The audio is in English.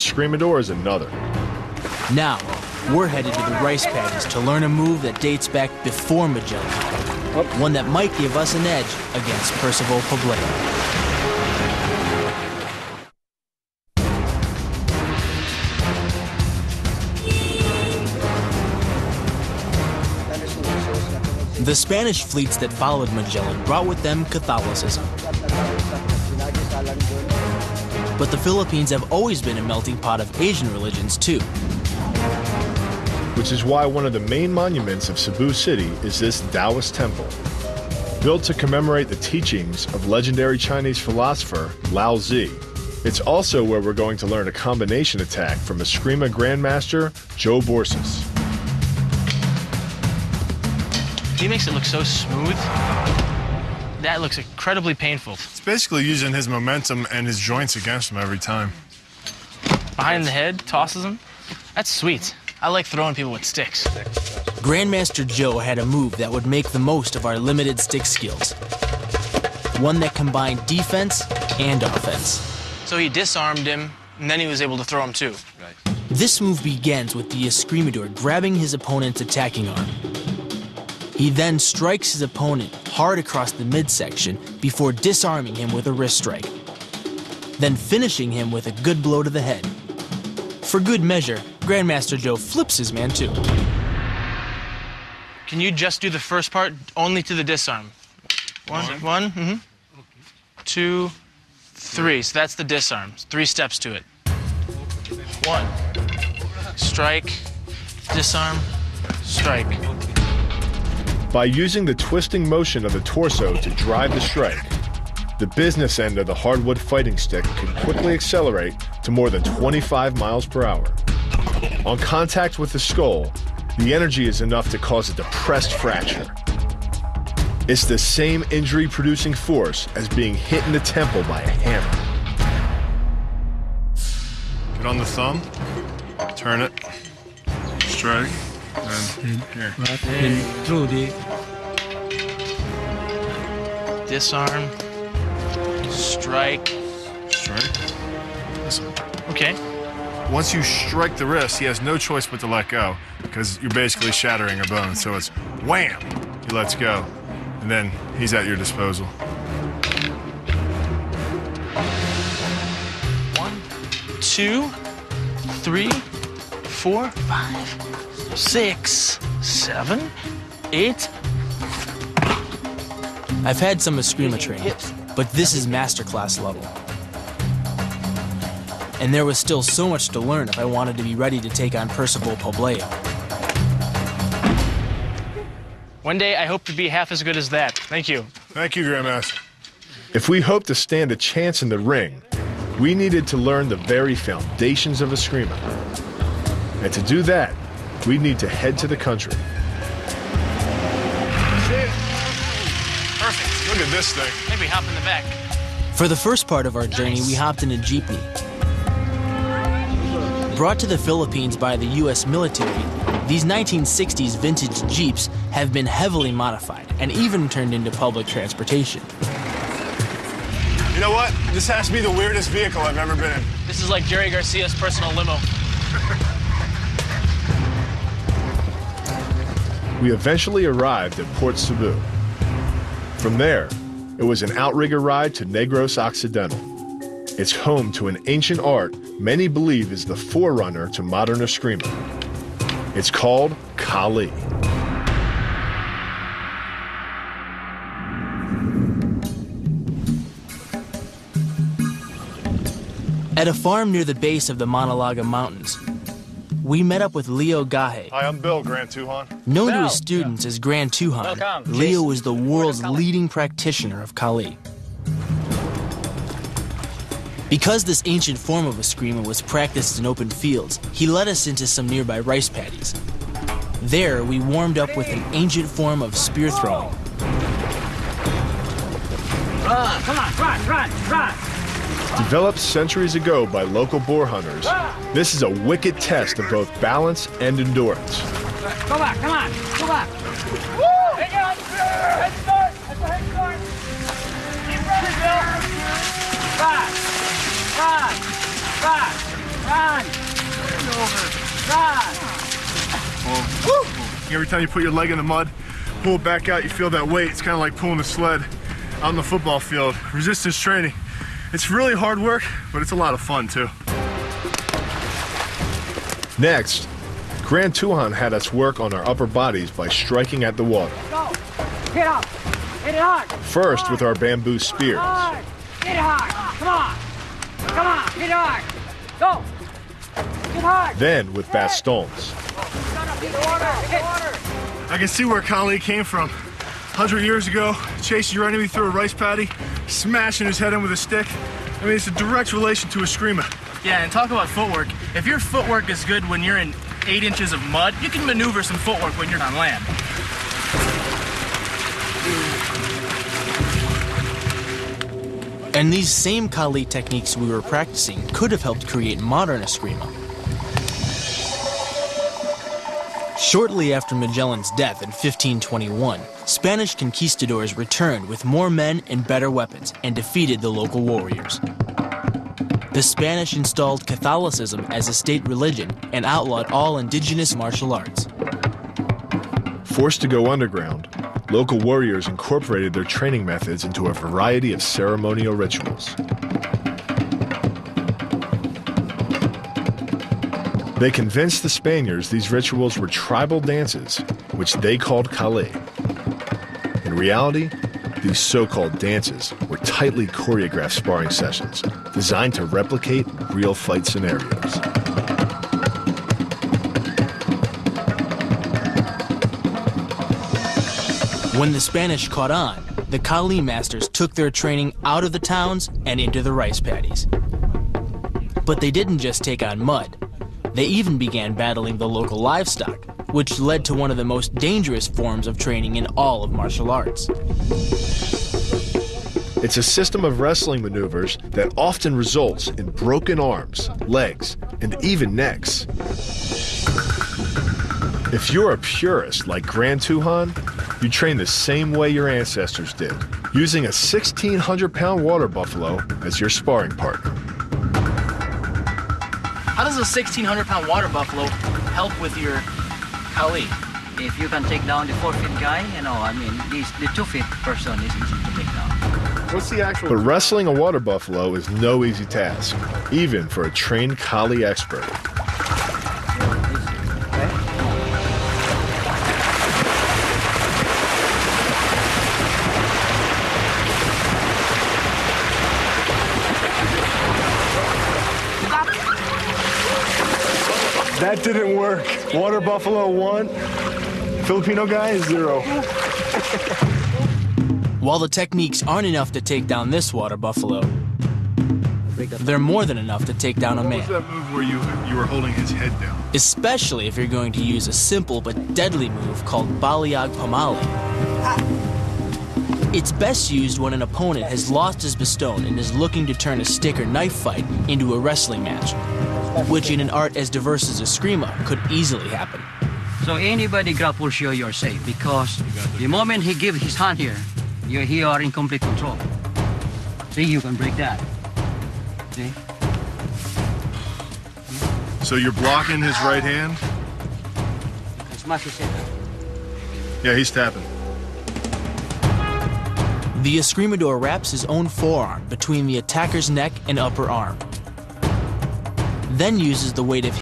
Eskrima is another. Now, we're headed to the rice paddies to learn a move that dates back before Magellan. One that might give us an edge against Percival Pobleo. The Spanish fleets that followed Magellan brought with them Catholicism. But the Philippines have always been a melting pot of Asian religions too. Which is why one of the main monuments of Cebu City is this Taoist temple. Built to commemorate the teachings of legendary Chinese philosopher Lao Tzu. It's also where we're going to learn a combination attack from Eskrima Grandmaster Joe Borsis. He makes it look so smooth. That looks incredibly painful. It's basically using his momentum and his joints against him every time. Behind the head, tosses him. That's sweet. I like throwing people with sticks. Grandmaster Joe had a move that would make the most of our limited stick skills. One that combined defense and offense. So he disarmed him, and then he was able to throw him too. Right. This move begins with the Eskrima grabbing his opponent's attacking arm. He then strikes his opponent hard across the midsection before disarming him with a wrist strike, then finishing him with a good blow to the head. For good measure, Grandmaster Joe flips his man too. Can you just do the first part only to the disarm? One, two, three. So that's the disarm. 3 steps to it. 1, strike, disarm, strike. By using the twisting motion of the torso to drive the strike, the business end of the hardwood fighting stick can quickly accelerate to more than 25 miles per hour. On contact with the skull, the energy is enough to cause a depressed fracture. It's the same injury-producing force as being hit in the temple by a hammer. Get on the thumb, turn it, strike, and here. Disarm, strike. Strike. Listen. Okay. Once you strike the wrist, he has no choice but to let go because you're basically shattering a bone. So it's wham, he lets go, and then he's at your disposal. 1, 2, 3, 4, 5, 6, 7, 8. I've had some Eskrima training, but this is masterclass level. And there was still so much to learn if I wanted to be ready to take on Percival Pobleo. One day, I hope to be half as good as that. Thank you. Thank you, Grandmaster. If we hoped to stand a chance in the ring, we needed to learn the very foundations of Eskrima. And to do that, we'd need to head to the country. Perfect. Look at this thing. Maybe we hop in the back. For the first part of our journey, we hopped in a jeepney. Brought to the Philippines by the U.S. military, these 1960s vintage Jeeps have been heavily modified and even turned into public transportation. You know what? This has to be the weirdest vehicle I've ever been in. This is like Jerry Garcia's personal limo. We eventually arrived at Port Cebu. From there, it was an outrigger ride to Negros Occidental. It's home to an ancient art many believe is the forerunner to modern Eskrima. It's called Kali. At a farm near the base of the Manalaga Mountains, we met up with Leo Gahe. Hi, I'm Bill, Grand Tuhan. Known to his students as Grand Tuhan, Leo is the world's leading practitioner of Kali. Because this ancient form of Eskrima was practiced in open fields, he led us into some nearby rice paddies. There, we warmed up with an ancient form of spear throwing. Developed centuries ago by local boar hunters, this is a wicked test of both balance and endurance. Go back, come on, go back. Woo! Hang on, head start, that's a head start. Keep running, Bill. Back, back, back, Run! Run! Every time you put your leg in the mud, pull it back out, you feel that weight. It's kind of like pulling a sled out on the football field. Resistance training. It's really hard work, but it's a lot of fun too. Next, Grand Tuhan had us work on our upper bodies by striking at the water. Go! Get up! Hit it hard! First with our bamboo spears. Hard! Hit it hard! Come on! Come on! Hit it hard! Go! Hit hard! Then with bastons. I can see where Kali came from. 100 years ago, chasing your enemy through a rice paddy, smashing his head in with a stick. I mean, it's a direct relation to Eskrima. Yeah, and talk about footwork. If your footwork is good when you're in 8 inches of mud, you can maneuver some footwork when you're on land. And these same Kali techniques we were practicing could have helped create modern Eskrima. Shortly after Magellan's death in 1521, Spanish conquistadors returned with more men and better weapons and defeated the local warriors. The Spanish installed Catholicism as a state religion and outlawed all indigenous martial arts. Forced to go underground, local warriors incorporated their training methods into a variety of ceremonial rituals. They convinced the Spaniards these rituals were tribal dances, which they called Kali. In reality, these so-called dances were tightly choreographed sparring sessions designed to replicate real fight scenarios. When the Spanish caught on, the Kali masters took their training out of the towns and into the rice paddies. But they didn't just take on mud. They even began battling the local livestock, which led to one of the most dangerous forms of training in all of martial arts. It's a system of wrestling maneuvers that often results in broken arms, legs, and even necks. If you're a purist like Grand Tuhan, you train the same way your ancestors did, using a 1,600-pound water buffalo as your sparring partner. How does a 1,600-pound water buffalo help with your Kali? If you can take down the 4-feet guy, you know, I mean, the 2-feet person is easy to take down. What's the actual... But wrestling a water buffalo is no easy task, even for a trained Kali expert. That didn't work. Water buffalo 1, Filipino guy 0. While the techniques aren't enough to take down this water buffalo, they're more than enough to take down a man. What was that move where you were holding his head down? Especially if you're going to use a simple but deadly move called Baliag Pamali. It's best used when an opponent has lost his baston and is looking to turn a stick or knife fight into a wrestling match, which in an art as diverse as Eskrima could easily happen. So anybody grapples you, you're safe, because the moment he gives his hand here, you are in complete control. See, you can break that. See? So you're blocking his right hand? As much as it. Yeah, he's tapping. The Escrimador wraps his own forearm between the attacker's neck and upper arm, then uses the weight of